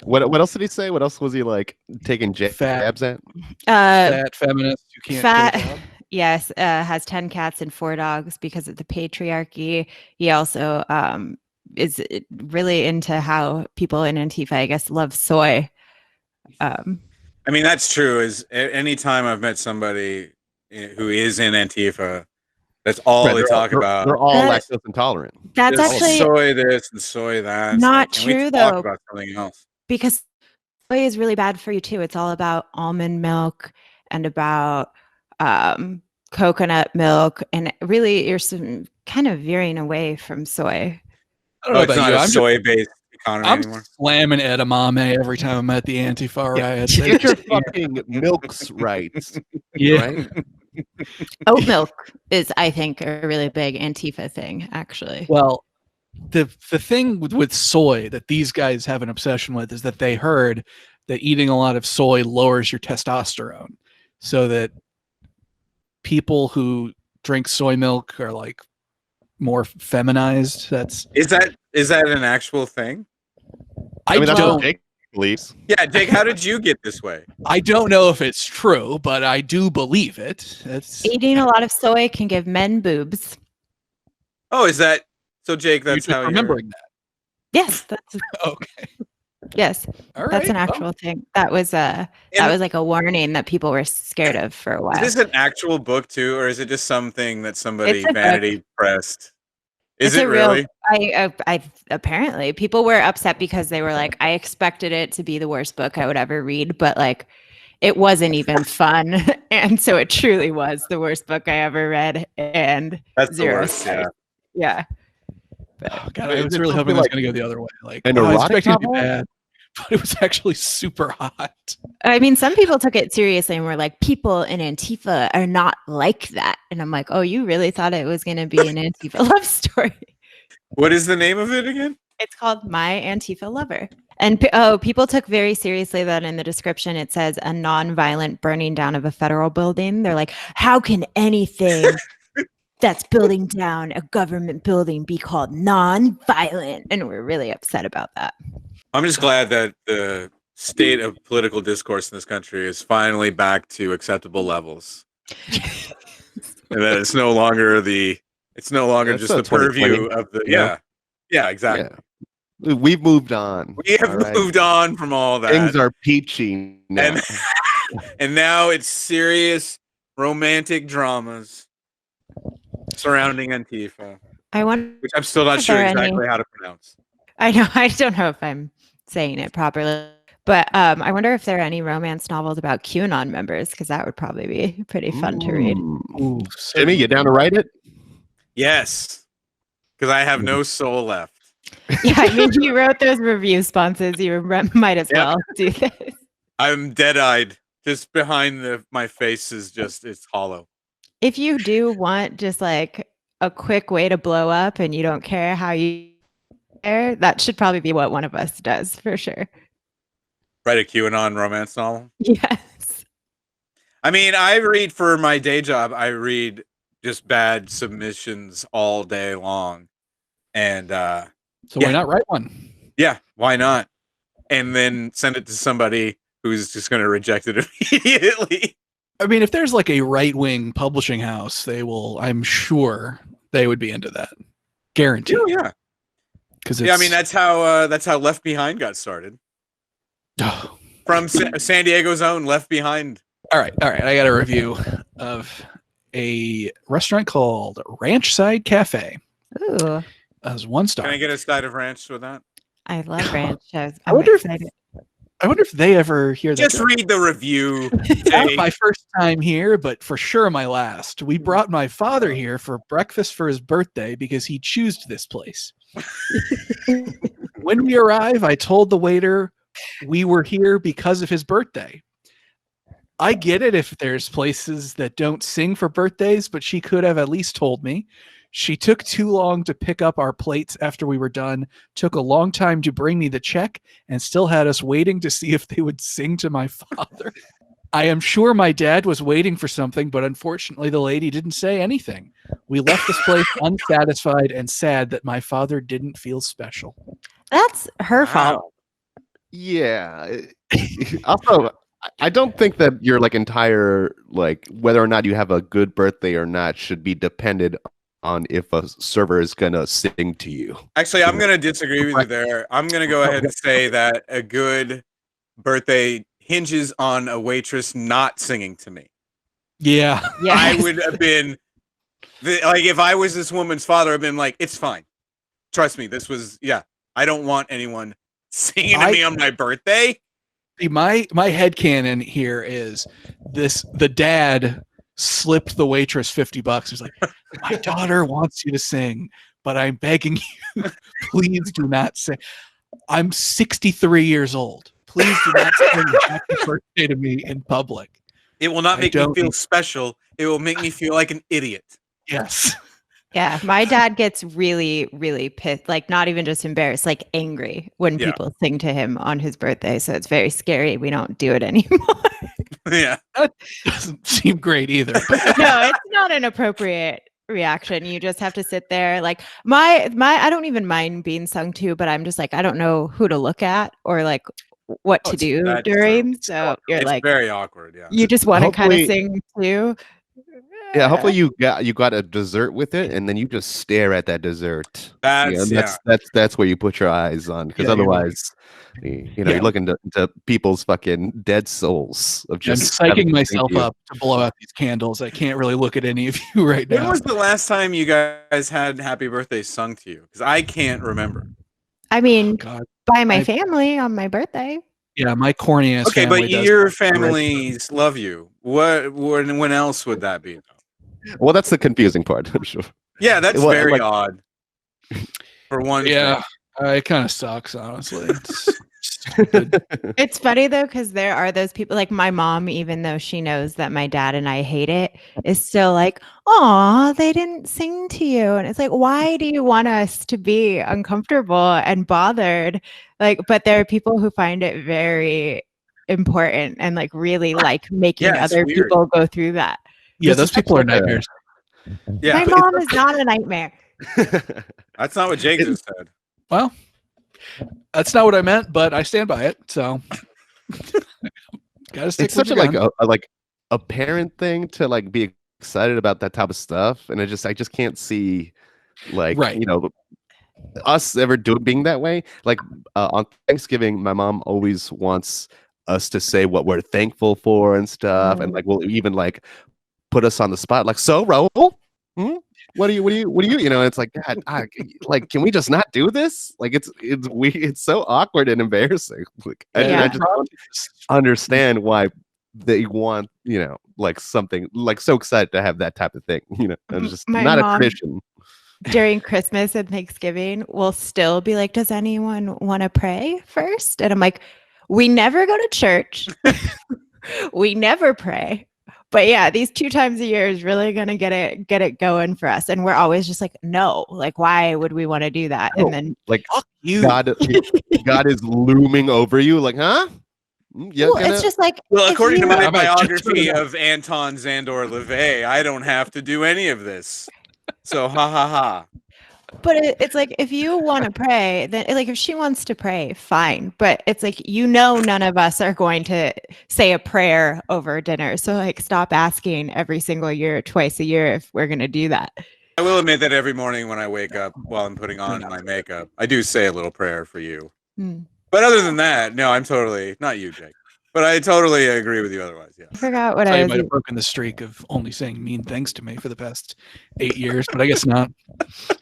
What else did he say? What else was he like taking jabs at? Fat feminist who can't get a job. Yes, has 10 cats and 4 dogs because of the patriarchy. He also is really into how people in Antifa, I guess, love soy. I mean, that's true. Is anytime I've met somebody who is in Antifa, that's all they talk about. They're all lactose intolerant. That's There's actually soy this and soy that. Not Can true, we though. talk about something else? Because soy is really bad for you too. It's all about almond milk and about coconut milk, and really you're kind of veering away from soy. I don't know it's about not you. a I'm soy-based economy I'm anymore. slamming edamame every time I'm at the Antifa riot. Get your fucking milks right. Yeah. Right? Oat milk is, I think, a really big Antifa thing, actually. Well, the thing with soy that these guys have an obsession with is that they heard that eating a lot of soy lowers your testosterone, so that people who drink soy milk are like more feminized. Is that an actual thing? I mean, that's don't. what Jake believes. Yeah, Jake, how did you get this way? I don't know if it's true, but I do believe it. Eating a lot of soy can give men boobs. Oh, is that so, Jake? That's you're how just remembering that. Yes, that's Okay. yes. All right. That's an actual thing. That was like a warning that people were scared of for a while. Is this an actual book too, or is it just something that somebody It's a vanity pressed? Is It's it a real- really? I apparently people were upset because they were like, I expected it to be the worst book I would ever read, but like it wasn't even fun. And so it truly was the worst book I ever read. And That's the 0 worst. Yeah. stars. Yeah. Oh, God, I was really hoping it was going to go the other way. Like, an I was erotic expecting it to be novel? bad, but it was actually super hot. I mean, some people took it seriously and were like, people in Antifa are not like that. And I'm like, oh, you really thought it was going to be an Antifa love story? What is the name of it again? It's called My Antifa Lover. And people took very seriously that in the description it says a non-violent burning down of a federal building. They're like, how can anything that's building down a government building be called non-violent? And we're really upset about that. I'm just glad that the state of political discourse in this country is finally back to acceptable levels, and that it's no longer just the purview of the yeah, exactly. Yeah. We've moved on. We have moved on from all that. Things are peachy now. And now it's serious romantic dramas surrounding Antifa, I wonder. which I'm still not Are sure there exactly any- how to pronounce. I know. I don't know if I'm saying it properly, but I wonder if there are any romance novels about QAnon members, because that would probably be pretty fun to read. Ooh, Jimmy, you down to write it? Yes, because I have no soul left. Yeah, I mean, you wrote those review sponsors. You might as Yep. well do this. I'm dead-eyed. Just behind my face is it's hollow. If you do want just like a quick way to blow up and you don't care how you That should probably be what one of us does for sure. Write a QAnon romance novel. Yes. I mean, I read for my day job. I read just bad submissions all day long, and So why not write one? yeah, why not? And then send it to somebody who's just going to reject it immediately. I mean, if there's like a right-wing publishing house, they will. I'm sure they would be into that. Guaranteed. Yeah. Because I mean, that's how Left Behind got started. From San Diego's own Left Behind. All right. I got a review of a restaurant called Ranch Side Cafe. Ooh, As 1 star. Can I get a side of ranch with that? I love ranch. I'm excited. I wonder if they ever hear that. Just read the review. Not my first time here, but for sure my last. We brought my father here for breakfast for his birthday because he chose this place. When we arrive, I told the waiter we were here because of his birthday. I get it if there's places that don't sing for birthdays, but she could have at least told me. She took too long to pick up our plates after we were done, took a long time to bring me the check, and still had us waiting to see if they would sing to my father. I am sure my dad was waiting for something, but unfortunately the lady didn't say anything. We left this place unsatisfied and sad that my father didn't feel special. That's her fault. Yeah. Also, I don't think that your like entire like whether or not you have a good birthday or not should be dependent on if a server is gonna sing to you. Actually, I'm gonna disagree with you there. I'm gonna go ahead and say that a good birthday hinges on a waitress not singing to me. Yeah. I would have been like, if I was this woman's father, I've been like, it's fine. Trust me, this was I don't want anyone singing to me on my birthday. See, my headcanon here is the dad slipped the waitress $50. He's like, my daughter wants you to sing, but I'm begging you, please do not sing. I'm 63 years old. Please do not sing happy birthday to me in public. It will not make me feel special. It will make me feel like an idiot. Yes. Yeah, my dad gets really, really pissed, like not even just embarrassed, like angry when people sing to him on his birthday. So it's very scary. We don't do it anymore. Yeah. That doesn't seem great either. No, it's not an appropriate reaction. You just have to sit there. Like my I don't even mind being sung to, but I'm just like, I don't know who to look at or like what to do during. So you're like very awkward. Yeah. You just want to kind of sing too. Yeah, hopefully you got a dessert with it, and then you just stare at that dessert. That's where you put your eyes on, because otherwise, you're looking to people's fucking dead souls of just. I'm psyching myself up to blow out these candles. I can't really look at any of you right now. When was the last time you guys had "Happy Birthday" sung to you? Because I can't remember. I mean, by my family on my birthday. Yeah, my corny ass. Okay, but your families love you. When else would that be? Well, that's the confusing part. I'm sure. Yeah, that's very odd. For one, it kind of sucks, honestly. It's funny though, because there are those people like my mom, even though she knows that my dad and I hate it, is still like, "Aw, they didn't sing to you," and it's like, why do you want us to be uncomfortable and bothered? Like, but there are people who find it very important and like really like making other people go through that. Yeah, those people are nightmares. Yeah, my mom is not a nightmare. That's not what Jake just said. Well, that's not what I meant, but I stand by it. So, gotta stick. It's such a parent thing to like be excited about that type of stuff, and I just can't see like us ever being that way. Like on Thanksgiving, my mom always wants us to say what we're thankful for and stuff, and like we'll even like put us on the spot, like, so Raul, what do you it's like, God, like, can we just not do this? Like it's so awkward and embarrassing. Like I just don't understand why they want like something like so excited to have that type of thing. It's just not a tradition. During Christmas and Thanksgiving, we'll still be like, does anyone want to pray first? And I'm like, we never go to church. We never pray. But yeah, these 2 times a year is really gonna get it going for us, and we're always just like, no, like, why would we want to do that? And then like, You. God is looming over you, like, huh? Well, it's just like, Well, if according to you- my I might just biography turn it of Anton Zandor LaVey, I don't have to do any of this. So ha ha ha. but it's like, if you want to pray, then like if she wants to pray, fine. But it's like, none of us are going to say a prayer over dinner. So like, stop asking every single year, twice a year, if we're going to do that. I will admit that every morning when I wake up while I'm putting on my makeup, I do say a little prayer for you. Hmm. But other than that, no, I'm totally not you, Jake. But I totally agree with you otherwise. Yeah. I forgot what So I you was. might have broken the streak of only saying mean things to me for the past 8 years, but I guess not.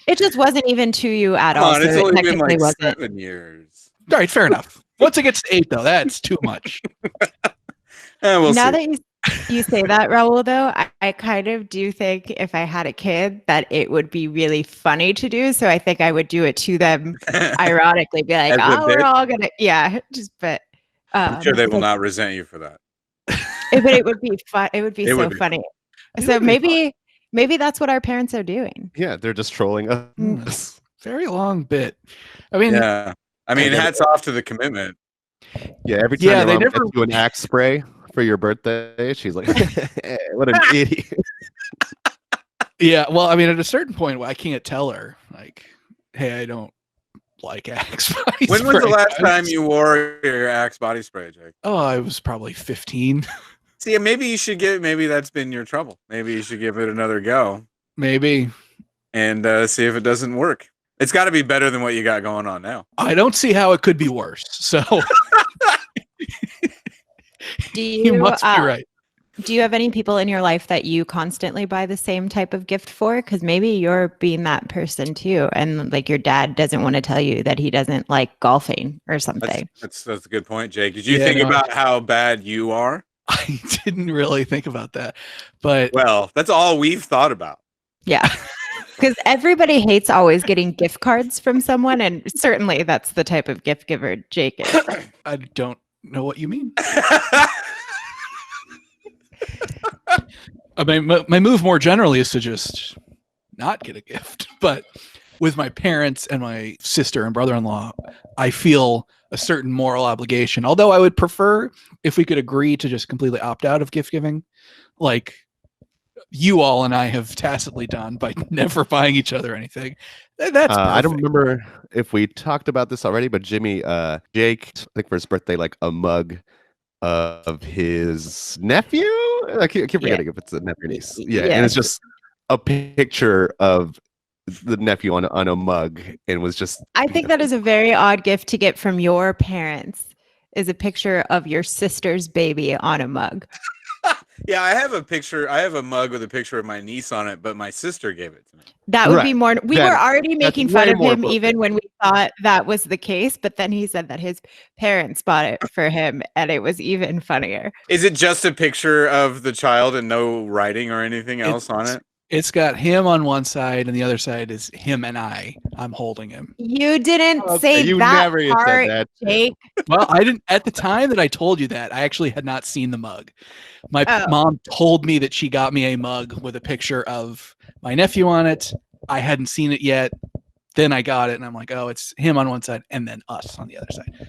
It just wasn't even to you at Come all. on, So it's it only been technically like wasn't. 7 years. All right, fair enough. Once it gets to 8, though, that's too much. We'll Now see. that you say that, Raul, though, I kind of do think if I had a kid that it would be really funny to do. So I think I would do it to them ironically, be like, As a oh, we're bit? all gonna, yeah, just, but I'm sure they will like, not resent you for that. but it would be fun. It would be It so would be funny. It So would be maybe that's what our parents are doing. yeah, they're just trolling us. Very long bit. I mean, Yeah. I mean, Yeah. hats off to the commitment. Yeah, every time Yeah, your they mom never- gets you an axe spray for your birthday, she's like, "What an idiot!" yeah, well, I mean, at a certain point, I can't tell her, like, hey, I don't like Axe body When was the spray. last time you wore your Axe body spray, Jake? Oh, I was probably 15. See, maybe you should maybe that's been your trouble. Maybe you should give it another go Maybe. and see if it doesn't work. It's got to be better than what you got going on now. I don't see how it could be worse. So Do you must be right. Do you have any people in your life that you constantly buy the same type of gift for? Because maybe you're being that person too, and like your dad doesn't want to tell you that he doesn't like golfing or something. That's a good point, Jake. Did you Yeah, think no. about how bad you are? I didn't really think about that. But Well, that's all we've thought about. Yeah. Because everybody hates always getting gift cards from someone, and certainly that's the type of gift giver Jake is. I don't know what you mean. I mean, my move more generally is to just not get a gift. But with my parents and my sister and brother-in-law, I feel a certain moral obligation. Although I would prefer if we could agree to just completely opt out of gift giving, like you all and I have tacitly done by never buying each other anything. That's I don't perfect. remember if we talked about this already, but Jake, I think for his birthday, like a mug of his nephew. I keep forgetting if it's a nephew or niece. Yeah, and it's just a picture of the nephew on a mug, and was just. I think that is a very odd gift to get from your parents. Is a picture of your sister's baby on a mug. Yeah, I have a picture. I have a mug with a picture of my niece on it, but my sister gave it to me. That would be more. We That- were already that's making fun way of more him even appropriate. when we thought that was the case. But then he said that his parents bought it for him, and it was even funnier. Is it just a picture of the child and no writing or anything else on it? It's got him on one side, and the other side is him and I'm holding him. You didn't Okay, say you that never said part, that. Jake. Well, I didn't at the time that I told you that. I actually had not seen the mug. My Oh. mom told me that she got me a mug with a picture of my nephew on it. I hadn't seen it yet. Then I got it, and I'm like, oh, it's him on one side and then us on the other side.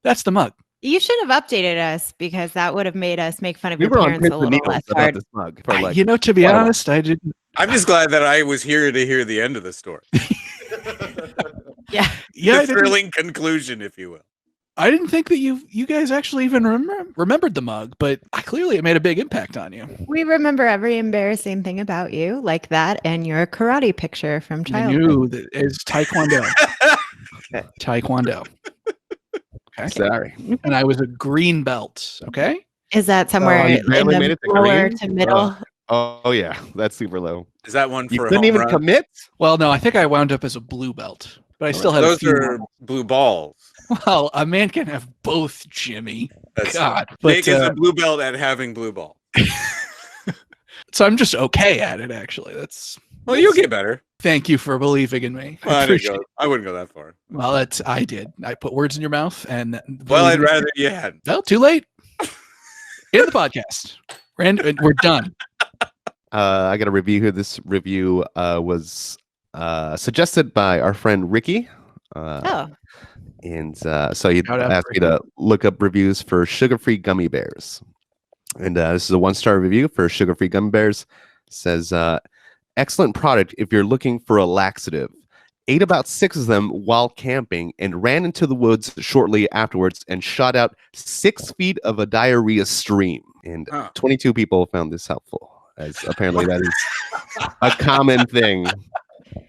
That's the mug. You should have updated us because that would have made us make fun of We your were on parents pins a and little needles less about hard. this mug for like. To be quite a while. honest, I didn't. I'm just glad that I was here to hear the end of the story. Yeah. Yeah, The thrilling conclusion, if you will. I didn't think that you guys actually even remembered the mug, but clearly it made a big impact on you. We remember every embarrassing thing about you, like that, and your karate picture from I childhood. knew that it's Taekwondo. Taekwondo. Okay. Sorry. And I was a green belt. Okay. Is that somewhere you in barely made the it to lower green? to middle? Oh yeah, that's super low. Is that one You for a couldn't home even run? commit. Well, no, I think I wound up as a blue belt, but I still had a Those few are more. blue balls. Well, a man can have both, Jimmy. That's God. Jake But, is a blue belt at having blue balls. so I'm just okay at it, actually. That's Well, you'll get better. thank you for believing in me. Well, I I appreciate it. wouldn't go that far. Well, I did. I put words in your mouth, and Well, I'd believe me- rather you hadn't. Well, too late. End the podcast. We're done. I got a review here. This review was suggested by our friend Ricky Oh, And so you Shout out asked me Brittany. to look up reviews for sugar-free gummy bears. And this is a 1-star review for sugar-free gummy bears. It says, excellent product if you're looking for a laxative. Ate about 6 of them while camping and ran into the woods shortly afterwards and shot out 6 feet of a diarrhea stream. And 22 people found this helpful, as apparently that is a common thing.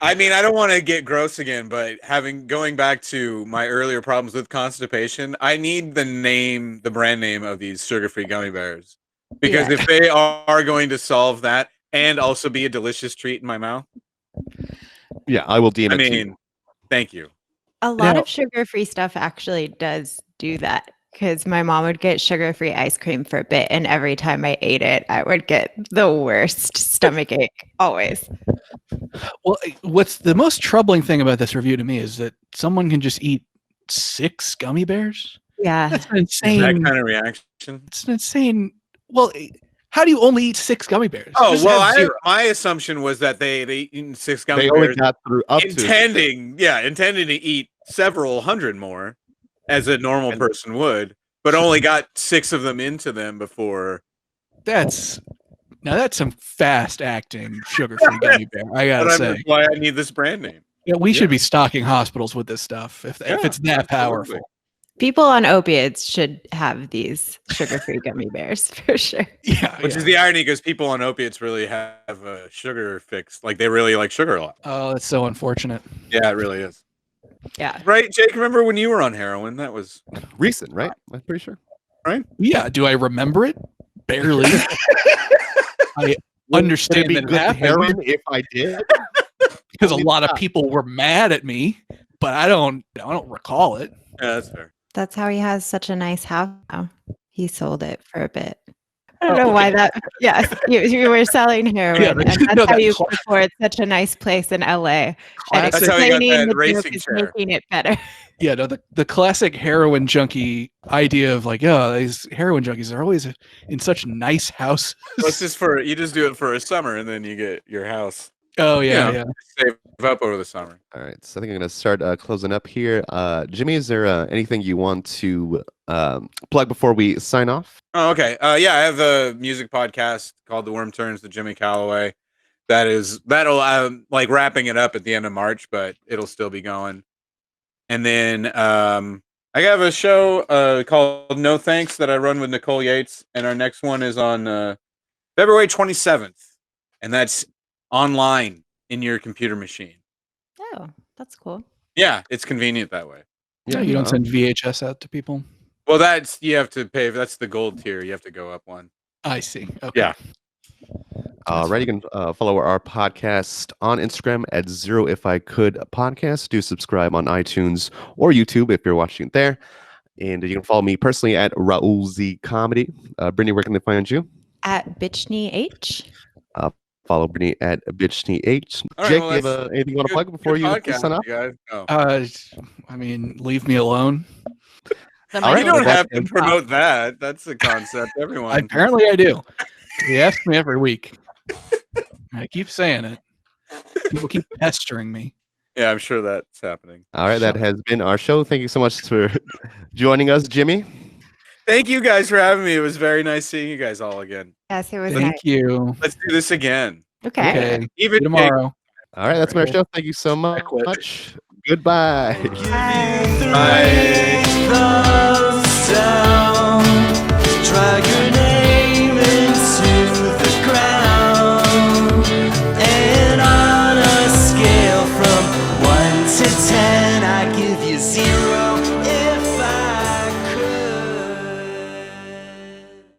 I mean, I don't want to get gross again, but going back to my earlier problems with constipation, I need the brand name of these sugar-free gummy bears. Because if they are going to solve that and also be a delicious treat in my mouth. Yeah, I will DM it to you. Thank you. a lot of sugar-free stuff actually does do that. Because my mom would get sugar-free ice cream for a bit, and every time I ate it, I would get the worst stomach ache, always. Well, what's the most troubling thing about this review to me is that someone can just eat 6 gummy bears? Yeah. That's an insane. That kind of reaction. It's an insane. Well, how do you only eat 6 gummy bears? Oh, Just well, have 0. my assumption was that they eaten 6 gummy They bears. only got through up intending to eat several hundred more, as a normal person would, but only got 6 of them into them before. That's some fast acting sugar-free gummy bear. I gotta say, that's why I need this brand name. Yeah, we should be stocking hospitals with this stuff if it's that powerful. People on opiates should have these sugar-free gummy bears for sure. Yeah, which is the irony, because people on opiates really have a sugar fix. Like, they really like sugar a lot. Oh, that's so unfortunate. Yeah, it really is. Yeah. Right, Jake? Remember when you were on heroin? That was recent, right? I'm pretty sure. Right? Yeah. Do I remember it? Barely. I understand that it happened. Heroin if I did, because a lot of people were mad at me, but I don't recall it. Yeah, that's fair. That's how he has such a nice house now. He sold it for a bit. I don't know why that. Yes, you were selling heroin, and that's how you could afford such a nice place in LA. And that's how he got that racing is chair. making it better. Yeah, no, the classic heroin junkie idea of like, oh, these heroin junkies are always in such nice houses. Well, it's just you just do it for a summer, and then you get your house. Oh yeah, Save up over the summer. All right, so I think I'm going to start closing up here. Jimmy, is there anything you want to plug before we sign off? Oh, okay. Yeah, I have a music podcast called The Worm Turns with Jimmy Callaway. That'll like wrapping it up at the end of March, but it'll still be going. And then I have a show called No Thanks that I run with Nicole Yates, and our next one is on February 27th, and that's online in your computer machine. Oh, that's cool. Yeah, it's convenient that way. Yeah, you don't send VHS out to people. Well, you have to pay. That's the gold tier. You have to go up one. I see. Okay. Yeah. Right, you can follow our podcast on Instagram at Zero If I Could Podcast. Do subscribe on iTunes or YouTube if you're watching there. And you can follow me personally at Raul Z Comedy. Brittany, where can they find you? At Bitchney H. Follow Brittany at Bitchney H. All Jake, right, do you have anything you want to plug before you sign off? Guys. Oh. I mean, leave me alone. You don't have to promote that. That's a concept. Everyone. Apparently, I do. You ask me every week. I keep saying it. People keep pestering me. Yeah, I'm sure that's happening. All right, that has been our show. Thank you so much for joining us, Jimmy. Thank you guys for having me. It was very nice seeing you guys all again. Yes, it was Thank nice. you. Let's do this again. Okay. Even tomorrow. All right, that's my show. Thank you so much. Goodbye. Bye. Bye.